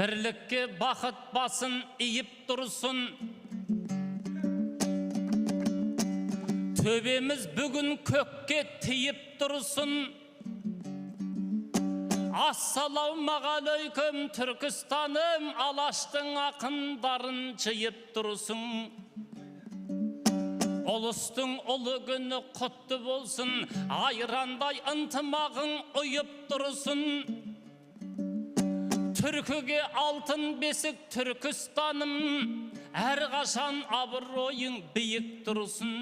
Бірлікке бақыт басын иіп тұрсын. Төбеміз бүгін көкке тиіп тұрсын. Ассалаумағалейкум Түркістаным, Алаштың ақындарын жиып тұрсын. Ұлыстың ұлы күні құтты болсын, айрандай ынтымағың ұйып тұрсын. Түркіге алтын бесік Түркістаным, әрқашан абыройың биік тұрсын.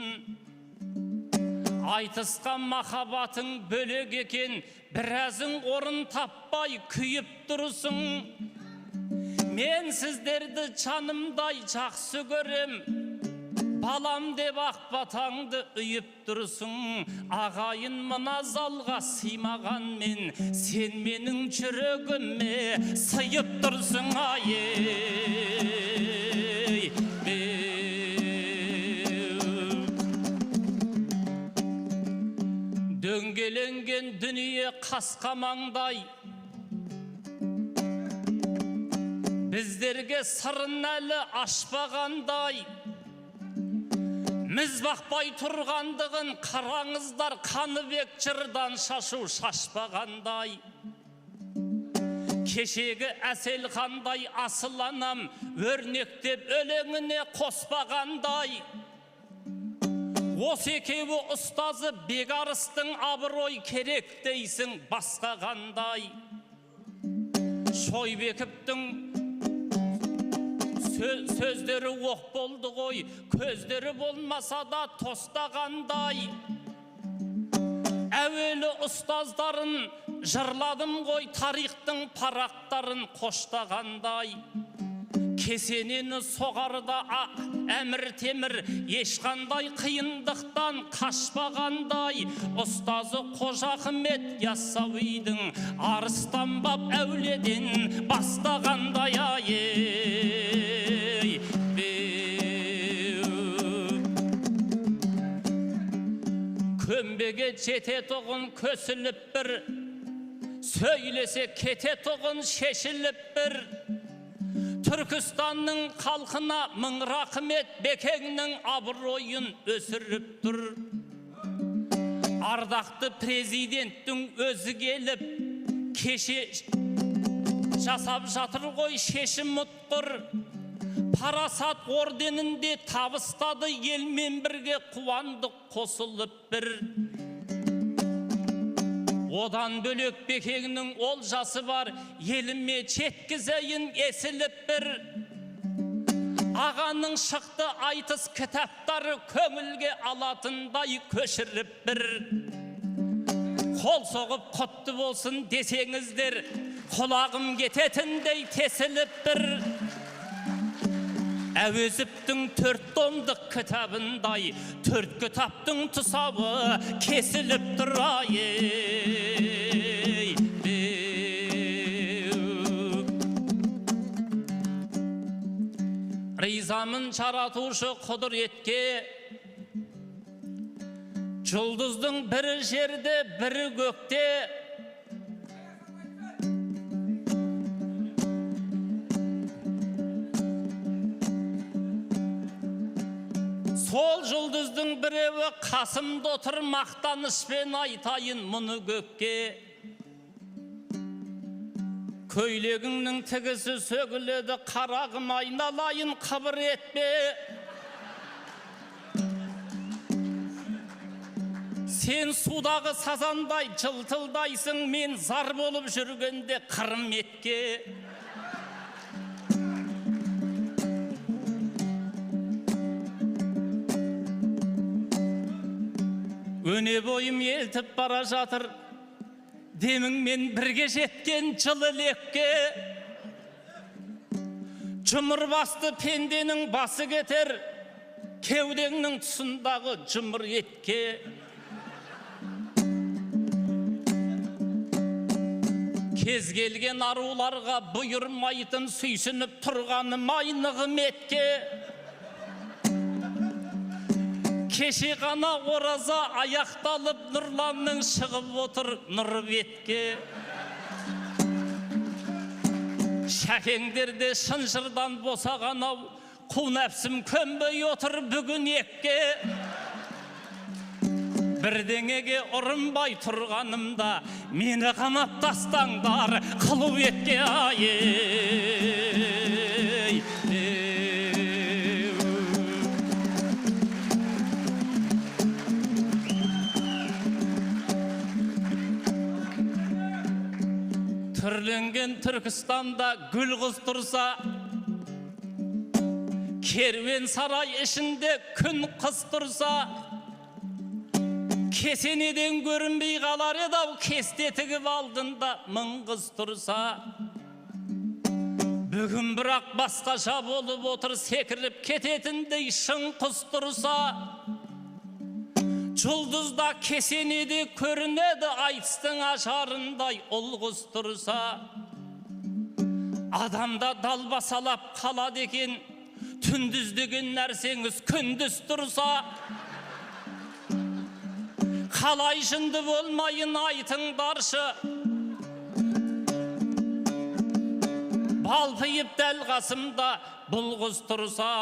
Айтысқан махаббатың бөлек екен, біразың орын таппай күйіп тұрсын. Мен сіздерді жанымдай жақсы көрем, балам деп ақбатаңды үйіп тұрсын. Ағайын мына залға сыймағанмен, сен менің жүрегіме сыйып тұрсын. Ай-ей, дөңгеленген дүние қасқамаңдай, біздерге сырын әлі ашпағандай. Міз бақпай тұрғандығын қараңыздар, Қаныбек жырдан шашу шашпағандай. Кешегі Әселхандай асыл анам, өрнектеп өлеңіне қоспағандай. Осы екеуі ұстазы Бекарыстың абырой керек дейсің басқа қандай. Шойбековтің сөздері оқ болды ғой, көздері болмаса да тостағандай. Әуелі ұстаздарын жырладым ғой, тарихтың парақтарын қоштағандай. Кесенені соғарда әмір темір, ешқандай қиындықтан қашпағандай. Ұстазы Қожа Ахмет Яссауидің арыстанбап әуледен бастағандай. Ай-ей, көмбеге жететұғын көсіліп бір, сөйлесе кететұғын шешіліп бір. Түркістанның халқына мың рахмет, Бекеңнің абыройын өсіріп тұр. Ардақты президенттің өзі келіп, кеше жасап жатыр ғой шешім ұтқыр. Парасат орденінде табыстады, елмен бірге қуандық қосылып бір. Одан бөлек Бекеңнің олжасы бар, еліме жеткізейін есіліп бір. Ағаның шықты айтыс кітаптары көңілге алатындай көшіріп бір. Қол соғып құтты болсын десеңіздер, құлағым кететіндей тесіліп бір. Әуезовтің 4 томдық кітабындай, 4 кітаптың тұсауы кесіліп тұр. Ай-ей, ризамын жаратушы құдіретке, жұлдыздың бірі жерде, бірі көкте. Сол жұлдыздың біреуі қасымда отыр, мақтанышпен айтайын мұны көкке. Көйлегіңнің тігісі сөгіледі, қарағым айналайын қыбыр етпе. Сен судағы сазандай жылтылдайсың, мен зар болып жүргенде қырым етке. Өне бойым елтіп бара жатыр, деміңмен бірге жеткен жылы лекке. Жұмыр басты пенденің басы кетер, кеудеңнің тұсындағы жұмыр етке. Кез келген аруларға бұйырмайтын сүйсініп тұрғаным айнығым етке. Кеше ғана ораза аяқталып, нұрланның шығып отыр нұр бетке. Şəkеңдерде шынжырдан босаған ау, қу нәпсім көнбей отыр бүгін екке. Бірдеңеге ұрынбай тұрғанымда мені қамап тастаңдар қылу етке ай. Түрленген Түркістанда гүл қыз тұрса, керуен сарай ішінде күн қыз тұрса, кесенеден көрінбей қалар еді-ау, кесте тігіп алдында мың қыз тұрса. Бүгін бірақ басқаша болып отыр, секіріп кететіндей шың қыз тұрса. Жұлдызда кесенеде көрінеді айтыстың ажарындай ұл қыз тұрса. Адамда далбасалап қалады екен, түндіз деген нәрсеңіз күндіз тұрса. Қалай жынды болмайын айтыңдаршы, балпиып дәл қасымда бұл қыз тұрса.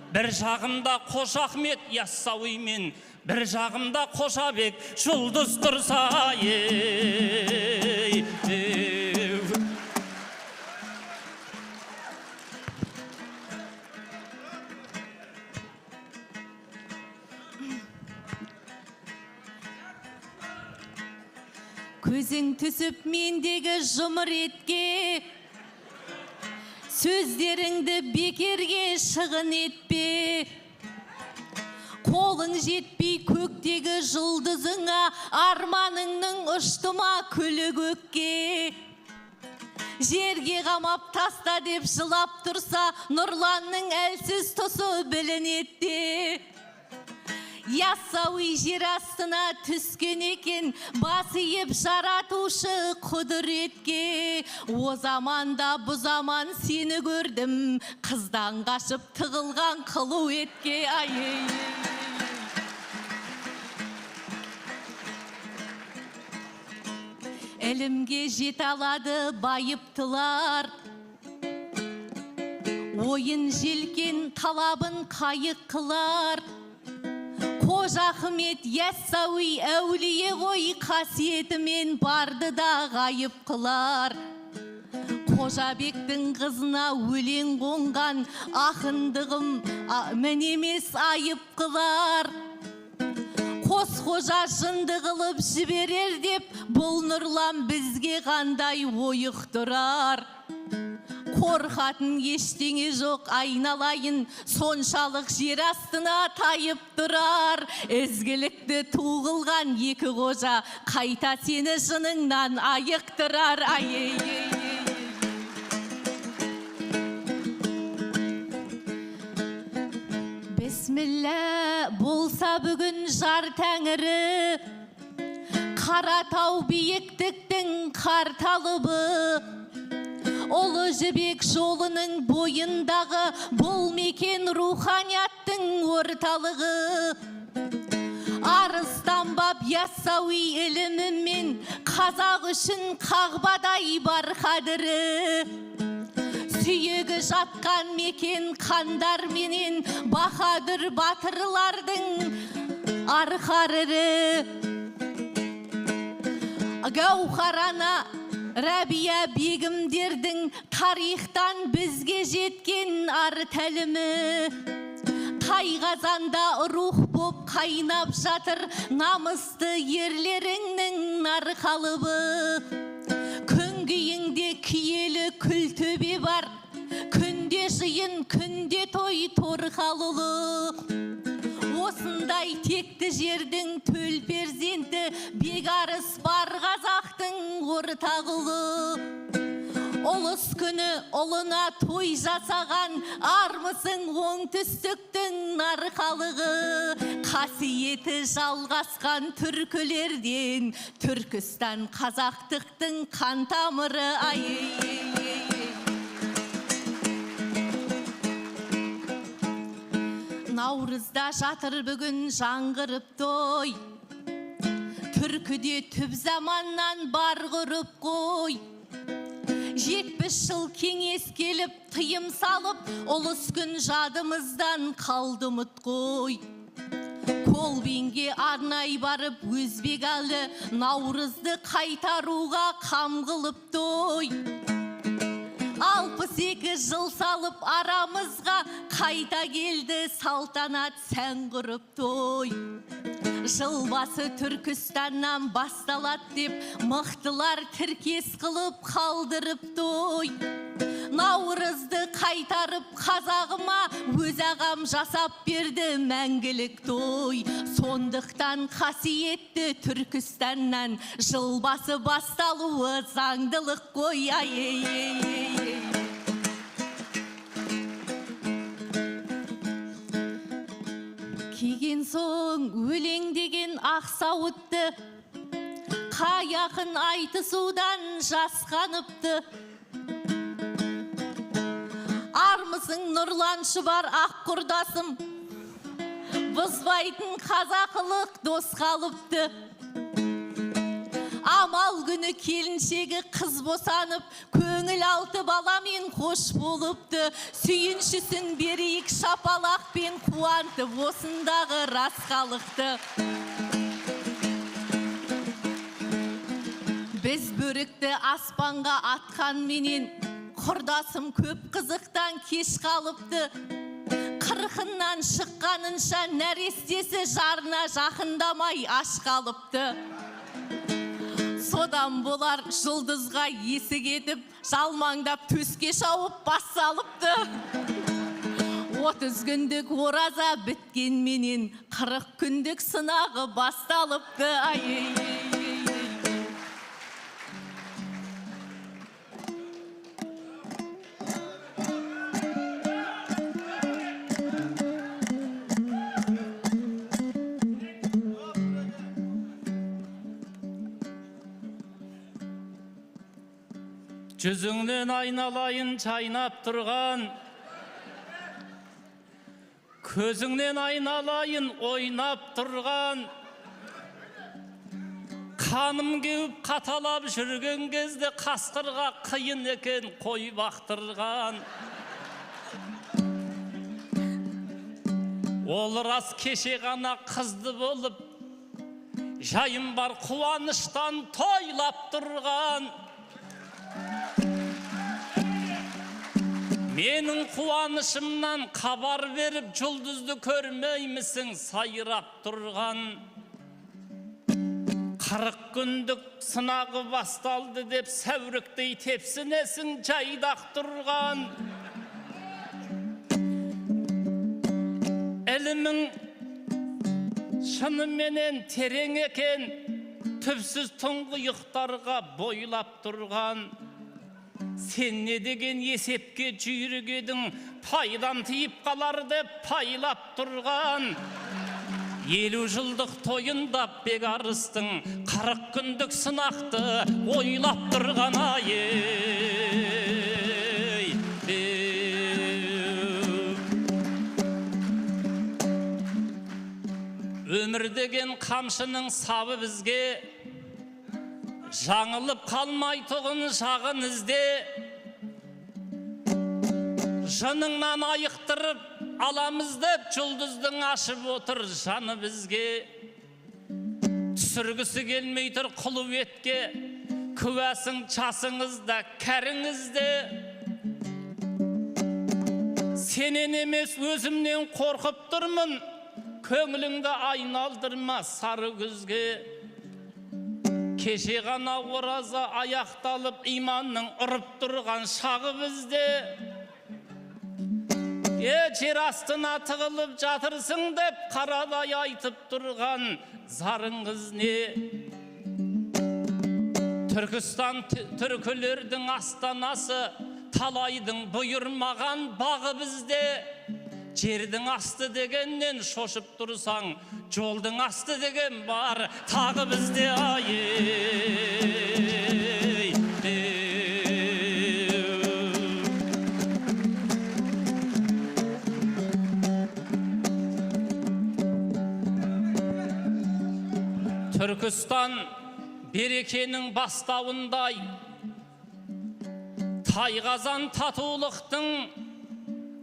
Бір жағымда Қош Ахмет Яссауимен, бір жағымда Қошабек жұлдыз тұрса. Көзің түсіп мендегі жұмыр етке, сөздеріңді бекерге шығын етпе. Қолың жетпей көктегі жұлдызыңа, арманыңның ұштыма күлі көкке. Жерге қамап таста деп жылап тұрса, Нұрланның әлсіз тұсы білінетті. Яссауи жер астына түскен екен, бас иіп жаратушы құдіретке. О заманда бұ заман сені көрдім, қыздан қашып тығылған қылу етке. Әлімге жет алады байыптылар, ойын желкен талабын қайық қылар. Қош Ахмет Яссауи әулие ғой, қасиетімен барды да ғайып қылар. Қожабектің қызына өлең қонған, ақындығым мінемес айып қылар. Қос қожа жынды қылып жіберер деп, бұл Нұрлан бізге қандай ойық тұрар. Қорқатын ештеңе жоқ айналайын, соншалық жер астына тайып тұрар. Ізгілікті туғылған екі қожа, қайта сені жыныңнан айықтырар. Бісміллә болса бүгін жар тәңірі, Қаратау биіктіктің қарталыбы. Ұлы жібек жолының бойындағы бұл мекен руханияттың орталығы. Арыстанбап Яссауи ілімімен қазақ үшін қағбадай бар қадірі. Сүйегі жатқан мекен қандарменен баһадүр батырлардың арқарыры. Гауһарана Рәбия бегімдердің тарихтан бізге жеткен ар тәлімі. Тайғазанда рух боп қайнап жатыр намысты ерлеріңнің нарқалыбы. Күнгейіңде киелі күлтөбе бар, күнде жиын, күнде той торқалылы. Осындай текті жердің төл перзенті, бегарыс бар қазақтың ортағылы. Ұлыс күні ұлына той жасаған, армысың оңтүстіктің нарқалығы. Қасиеті жалғасқан түркілерден, Түркістан қазақтықтың қан тамыры. Наурызда жатыр бүгін жаңғырып той, түркіде түп заманнан бар ғұрып қой. 70 жыл кеңес келіп, тыйым салып, ұлыс күн жадымыздан қалды ұмыт қой. Колбинге арнай барып, өзбек әлі Наурызды қайтаруға қам қылып той. 62 жыл салып арамызға, қайта келді салтанат сән құрып той. Жыл басы Түркістаннан басталат деп, мықтылар тіркес қылып қалдырып той. Наурызды қайтарып қазағыма, өз ағам жасап берді мәңгілік той. Сондықтан қасиетті Түркістаннан жыл басы басталуы заңдылық қой. Киген соң өлең деген ақсауытты, қай ақын айтысудан жасқаныпты. Армысың нұрланшы бар ақ құрдасым, бұзбайтын қазақылық дос қалыпты. Амал күні келіншегі қыз босанып, көңіл алты баламен қош болыпты. Сүйіншісін берейік шапалақпен қуантып, осындағы рас қалықты. Біз бөрікті аспанға атқан менен, құрдасым көп қызықтан кеш қалыпты. Қырқынан шыққанынша нәрестесі жарына жақындамай аш қалыпты. Содан болар жұлдызға есі кетіп, жалмаңдап төске шауып бас салыпты. 30 күндік ораза біткен менен, 40 күндік сынағы басталыпты. Жүзіңнен айналайын чайнап тұрған, көзіңнен айналайын ойнап тұрған. Қаным кеуіп қаталап жүрген кезде, қасқырға қиын екен қой бақтырған. Ол рас кеше ғана қызды болып, жайым бар қуаныштан тойлап тұрған. Менің қуанышымнан хабар беріп, жұлдызды көрмеймісің сайрап тұрған. 40 күндік сынағы басталды деп, сәуріктей тепсінесің жайдақ тұрған. Әлімің шыныменен терең екен, түпсіз тұңғиықтарға бойлап тұрған. Сен не деген есепке жүйрік едің, пайдам тиіп қалар деп пайлап тұрған. 50 жылдық тойында бекарыстың, 40 күндік сынақты ойлап тұрған. Өмір деген қамшының сабы бізге, жаңылып қалмай тұғын жағын ізде. Жыныңнан айықтырып аламыз деп, жұлдыздың ашып отыр жаны бізге. Түсіргісі келмей тұр құлуетке, күәсің часыңызда кәріңізде. Сенен емес өзімнен қорқып тұрмын, көңіліңді айналдырма сары күзге. Кеше ғана ораза аяқталып, иманның ұрып тұрған шағы бізде. Жер астына тығылып жатырсың деп, қарадай айтып тұрған зарыңыз не? Түркістан түркілердің астанасы, талайдың бұйырмаған бағы бізде. Жердің асты дегеннен шошып тұрсаң, жолдың асты деген бар тағы бізде. Түркістан берекенің бастауындай, тайғазан татулықтың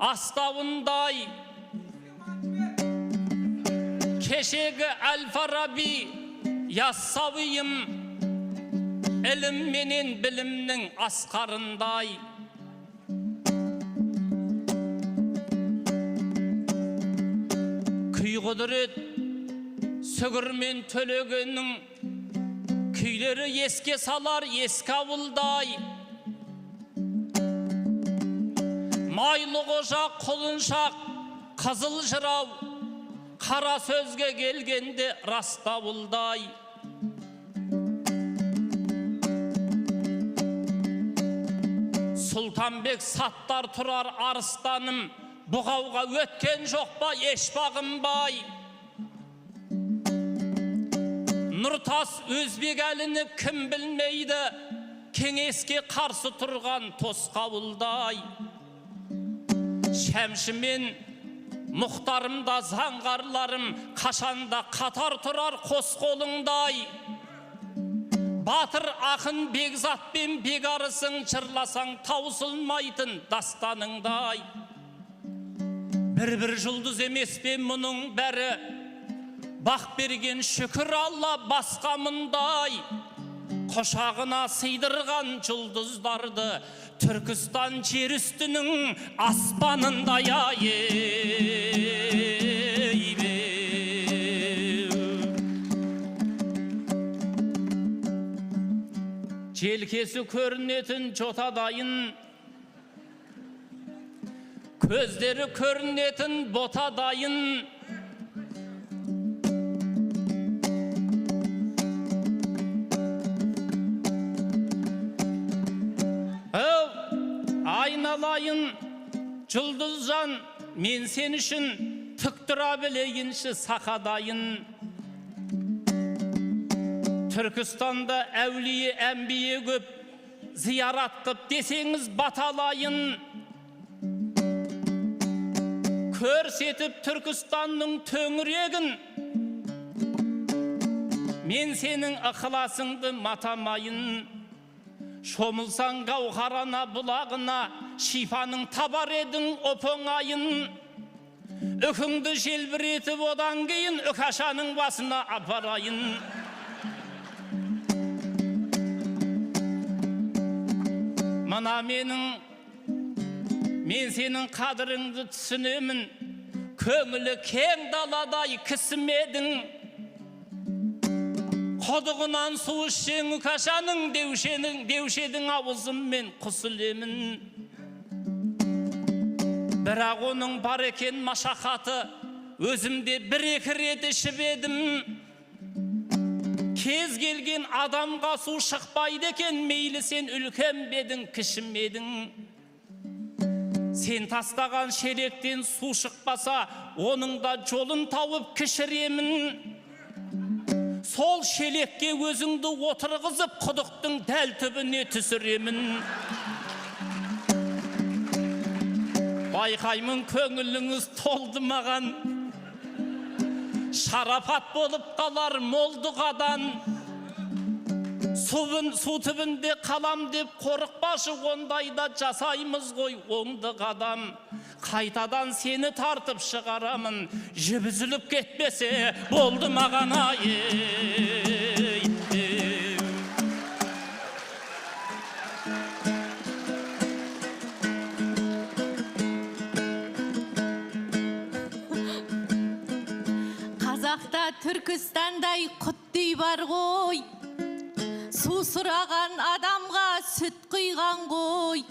астауындай, кешегі Әл-Фараби Яссауиім ілім менен білімнің асқарындай. Күй құдырет сүгір мен төлегеннің күйлері еске салар ескі ауылдай. Майлы қожа құлыншақ қызыл жырау, қара сөзге келгенде растауылдай. Сұлтанбек Саттар тұрар арыстаным, бұғауға өткен жоқ па еш бағынбай. Нұртас Өзбекәліні кім білмейді, кеңеске қарсы тұрған тосқауылдай. Шәмшімен мұхтарымда заңғарларым қашанда қатар тұрар қос қолыңдай. Батыр ақын Бекзатпен бегарысың, жырласаң таусылмайтын дастаныңдай. Бір-бір жұлдыз емес пе мұның бәрі, бақ берген шүкір Алла басқа мұндай. Қошағына сыйдырған жұлдыздарды Түркістан жер үстінің аспанындай желкесі көрінетін жотадайын, көздері көрінетін ботадайын. Айналайын жұлдызжан, мен сен үшін тік тұра білейінші сақадайын. Түркістанда әулие әмбие көп, зиярат қып десеңіз баталайын. Көрсетіп Түркістанның төңірегін, мен сенің ықыласыңды матамайын. Шомылсаң гауһарана бұлағына, шипаның табар едің оп-оңайын. Үкіңді желбіретіп одан кейін үкашаның басына апарайын. Мына мен сенің қадіріңді түсінемін, көңілі кең даладай кісім едің. Құдығынан су ішсең үкашаның, деушедің ауызыммен құс ілемін. Бірақ оның бар екен машақаты, өзімде бір-екі рет ішіп едім. Кез келген адамға су шықпайды екен, мейлі сен үлкен бедің, кішім едің. Сен тастаған шелектен су шықпаса, оның да жолын тауып кішіремін. Сол шелекке өзіңді отырғызып, құдықтың дәл түбіне түсіремін. Байқаймын көңіліңіз толды маған, шарапат болып қалар молдығадан. Су түбінде қалам деп қорықпашы, ондайда жасаймыз ғой оңды қадам. Қайтадан сені тартып шығарамын, жіп үзіліп кетпесе болды маған Қазақта Түркістандай құттай бар ғой, су сұраған адамға сүт құйған ғой.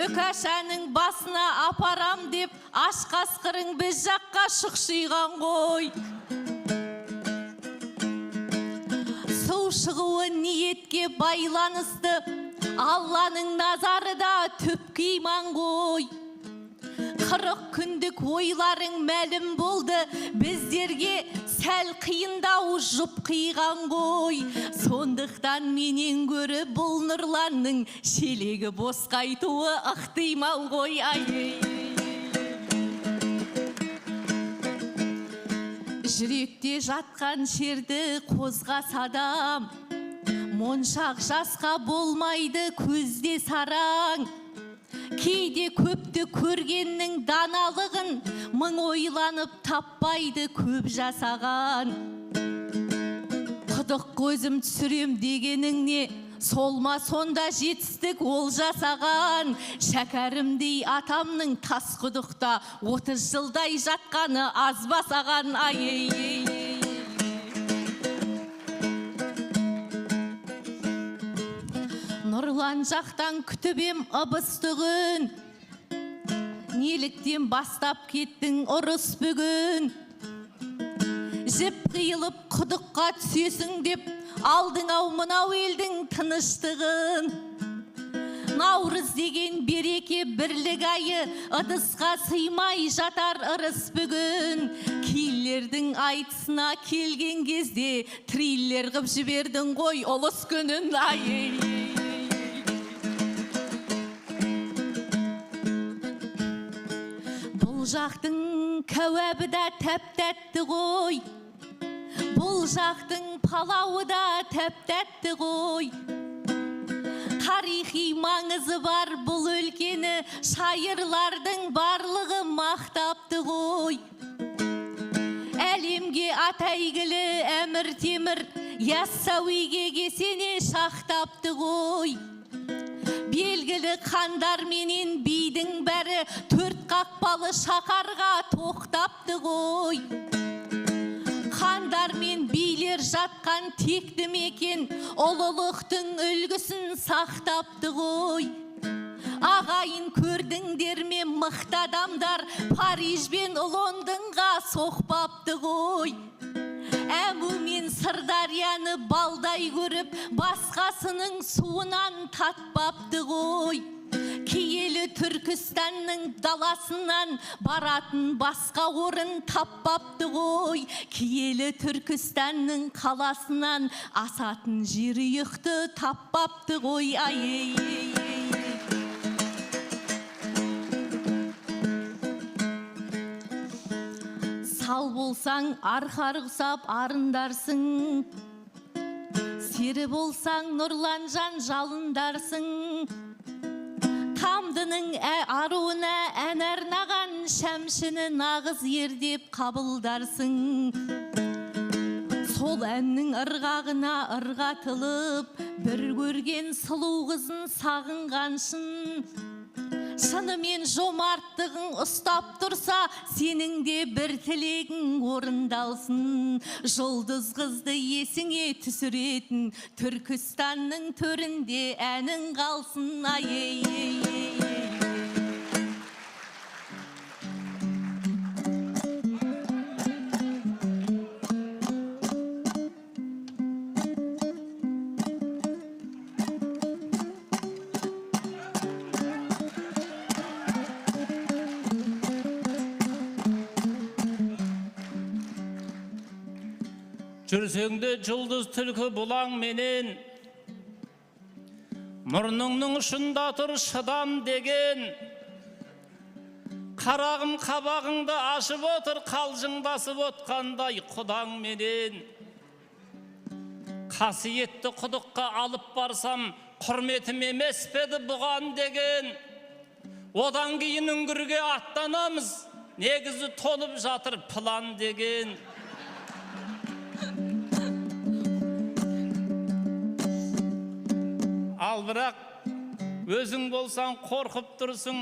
Үкашаның басына апарам деп, аш қасқырың біз жаққа шұқшиған ғой. Су шығуы ниетке байланысты, Алланың назары да төпке иман ғой. 40 күндік ойларың мәлім болды, біздерге сәл қиындау жұп қиған ғой. Сондықтан менен көрі бұл нұрланның шелегі бос қайтуы ықтимал ғой. Жүректе жатқан шерді қозғасадам, Моншақ жасқа болмайды көзде сараң. Кейде көпті көргеннің даналығын, мың ойланып таппайды көп жасаған. Құдық көзім түсірем дегенің не? Солма сонда жетістік ол жасаған. Шәкәрімдей атамның тас құдықта 30 жылдай жатқаны аз басаған. Нұрлан жақтан күтіп ем ыбыстығын, неліктен бастап кеттің ұрыс бүгін? Жіп қиылып құдыққа түсесің деп алдың ау мынау елдің тыныштығын. Наурыз деген береке бірлік айы, ыдысқа сыймай жатар ырыс бүгін. Кейлердің айтысына келген кезде триллер қып жібердің ғой ұлыс күнін. Бұл жақтың кәуабы да тәп-тәтті ғой, бұл жақтың палауы да тәп-тәтті ғой. Тарихи маңызы бар бұл өлкені шайырлардың барлығы мақтапты ғой. Әлемге атәйгілі Әмір Темір Яссауиге кесене шақтапты ғой. Белгілі хандар менен бидің бәрі төрт қақпалы шақарға тоқтапты ғой. Хандар мен билер жатқан текті мекен ұлылықтың үлгісін сақтапты ғой. Ағайын көрдіңдер ме мықты адамдар Париж бен Лондонға соқпапты ғой. Әму мен Сырдарияны балдай көріп, басқасының суынан татпапты ғой. Киелі Түркістанның даласынан баратын басқа орын таппапты ғой. Киелі Түркістанның қаласынан асатын жері ұйықты таппапты ғой. Сал болсаң арқар құсап арындарсың, сері болсаң Нұрланжан жалындарсың. Тамдының аруына ән арнаған шәмшіні нағыз ер деп қабылдарсың. Сол әннің ырғағына ырғатылып, бір көрген сұлу қызын сағынғаншын. Шынымен жомарттығың ұстап тұрса, сенің де бір тілегің орындалсын. Жұлдыз қызды есіңе түсіретін Түркістанның төрінде әнің қалсын. Жүрсеңді жұлдыз түлкі бұлаң менен, мұрныңның ұшында тұр шыдам деген. Қарағым қабағыңды ашып отыр, қалжыңдасып отқандай құдаң менен. Қасиетті құдыққа алып барсам, құрметім емес педі бұған деген. Одан кейін үңгірге аттанамыз, негізі толып жатыр план деген. Ал бірақ өзің болсаң қорқып тұрсың,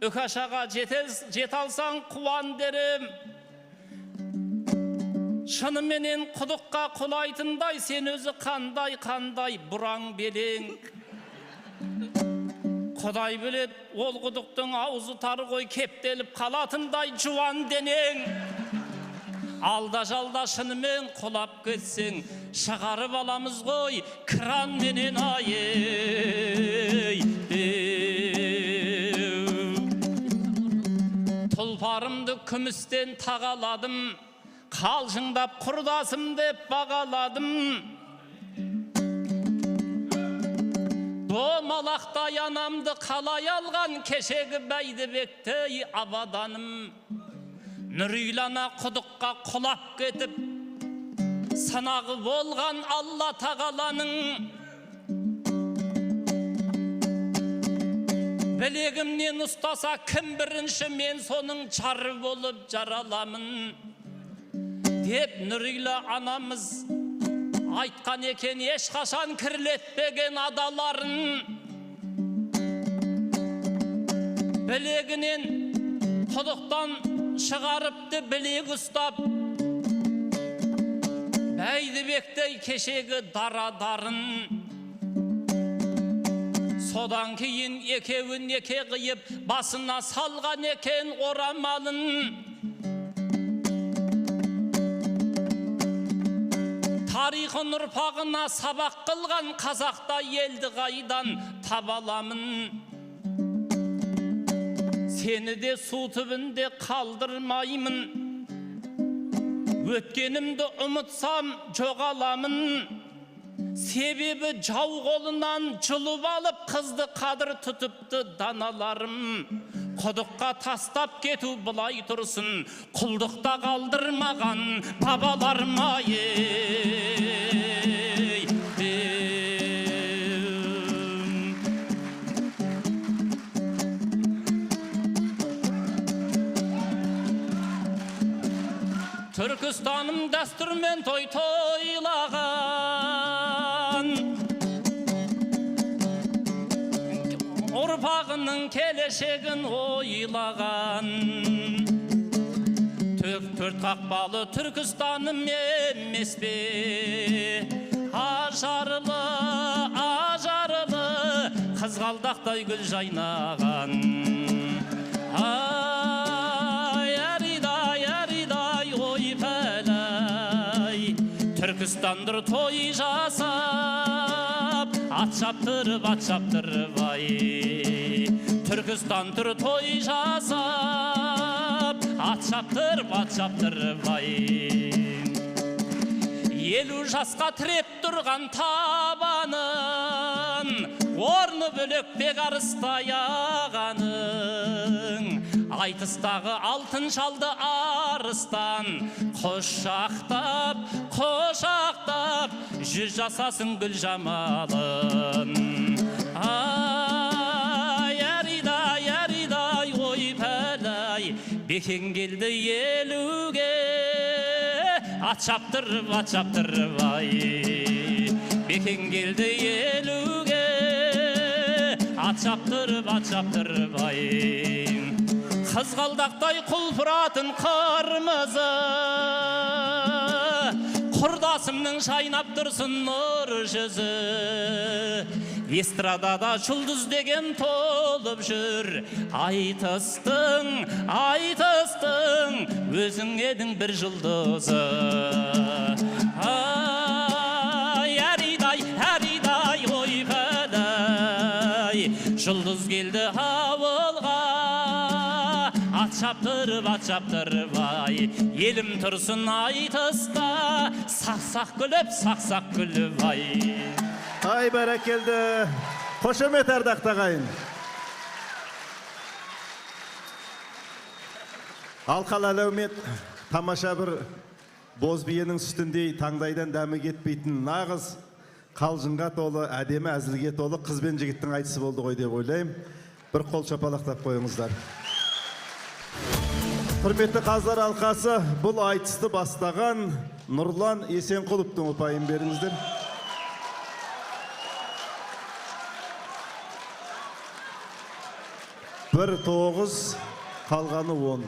үкашаға жете алсаң қуан дерем. Шыныменен құдыққа құлайтындай, сен өзі қандай бұраң белең. Құдай білет, ол құдықтың аузы тары ғой, кептеліп қалатындай жуан денең. Алда жалда шынымен құлап кетсең, шығарып аламыз ғой кран менен. Тұлпарымды күмістен тағаладым, қалжыңдап құрдасым деп бағаладым. Домалақтай анамды қалай алған кешегі Бәйдібектей абаданым. Нүрейлана құдыққа құлап кетіп, сынағы болған Алла тағаланың. Білегімнен ұстаса кім бірінші, мен соның жары болып жараламын деп Нұрила анамыз айтқан екен, ешқашан кірлетпеген адаларын. Білегінен құдықтан шығарыпты білек ұстап, Бәйдібектей кешегі дарадарын. Содан кейін екеуін неке қиып, басына салған екен орамалын. Тарихын ұрпағына сабақ қылған қазақта елді қайдан табаламын. Сені де су түбінде қалдырмаймын, өткенімді ұмытсам жоғаламын. Себебі жау қолынан жұлып алып, қызды қадір тұтыпты даналарым. Құдыққа тастап кету бұлай тұрсын, құлдықта қалдырмаған бабаларым Түркістаным дәстүрмен той тойлаған, ұрпағының келешегін ойлаған. Төрт қақпалы Түркістаным емес пе? Ажарлы, ажарлы, қызғалдақтай гүл жайнаған. Түркістандыр той жасап, ат шаптырып ай. Түркістандыр той жасап, ат шаптырып ай. 50 жасқа тіреп тұрған табанын, орны бөлек бек арыстай ағаның. Айтыстағы алтын шалды арыстан, құшақтап, жүз жасасын гүл жамалын. Яридай, ой пәлай, бекен келді елуге, ат шаптырып ай. Бекен келді елуге, ат шаптырып ай. Қызғалдақтай құлпыратын қырмызы, құрдасымның шайнап тұрсын нұр жүзі. Эстрадада жұлдыз деген толып жүр, айтыстың, өзің едің бір жұлдызы. Яридай, ой пәлай, жұлдыз келді ауылға, ат шаптырып ай. Елім тұрсын айтыста, сақ-сақ күліп ай. Ай бәрекелді, қошемет ардақтағайын. Алқалы әлеумет тамаша бір боз биенің сүтіндей таңдайдан дәмі кетпейтін нағыз қалжыңға толы, әдемі әзілге толы қыз бен жігіттің айтысы болды ғой деп ойлаймын. Бір қол шапалақтап қойыңыздар. Құрметті қазылар алқасы, бұл айтысты бастаған Нұрлан Есенқұловтың ұпайын беріңіздер. Бір 9, қалғаны 10.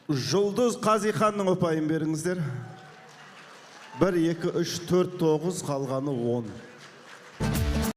Жұлдыз Қазиханның ұпайын беріңіздер. 1, 2, 3, 4, 9, қалғаны 10.